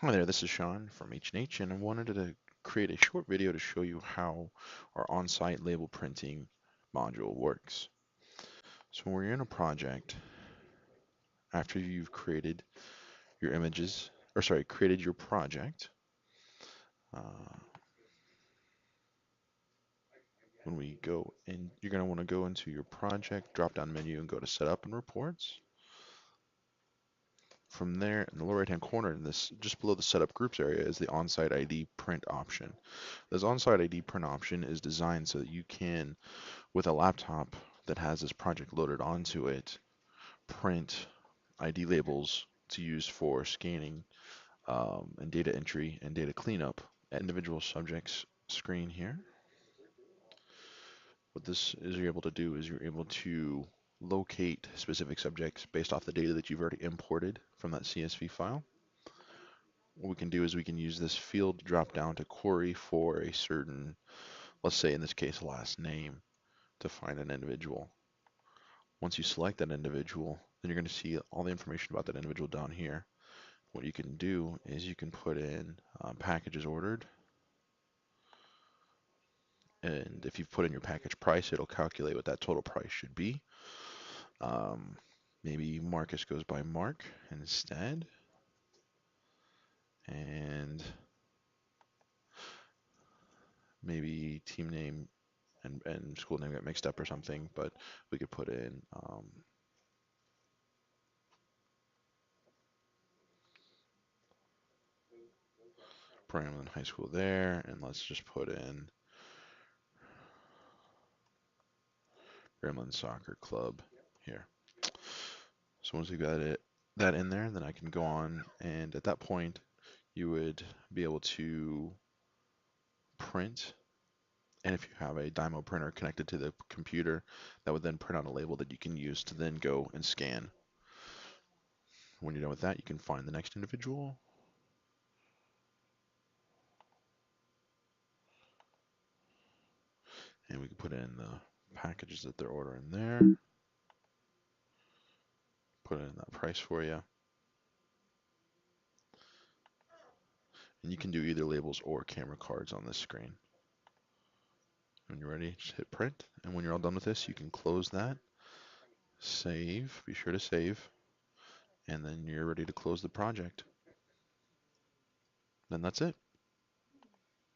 Hi there, this is Sean from H&H, and I wanted to create a short video to show you how our on-site label printing module works. So when you're in a project, after you've created your images, or sorry, created your project, uh, when we go in, you're going to want to go into your project drop-down menu and go to Setup and Reports. From there, in the lower right-hand corner, in this just below the Setup Groups area, is the On-SiteID Print Option. This On-SiteID Print Option is designed so that you can, with a laptop that has this project loaded onto it, print ID labels to use for scanning and data entry and data cleanup at individual subjects screen here. What this is you're able to do is you're able to locate specific subjects based off the data that you've already imported from that CSV file. What we can do is we can use this field drop down to query for a certain, let's say in this case, last name to find an individual. Once you select that individual, then you're going to see all the information about that individual down here. What you can do is you can put in packages ordered, and if you've put in your package price, it'll calculate what that total price should be. Um, Maybe Marcus goes by Mark instead, and maybe team name and school name got mixed up or something, but we could put in Bramlin High School there, and let's just put in Bramlin Soccer Club here. So once we've got that in there, then I can go on, and at that point, you would be able to print. And if you have a Dymo printer connected to the computer, that would then print out a label that you can use to then go and scan. When you're done with that, you can find the next individual. And we can put in the packages that they're ordering there. Put in that price for you. And you can do either labels or camera cards on this screen. When you're ready, just hit print. And when you're all done with this, you can close that, save, be sure to save, and then you're ready to close the project. Then that's it.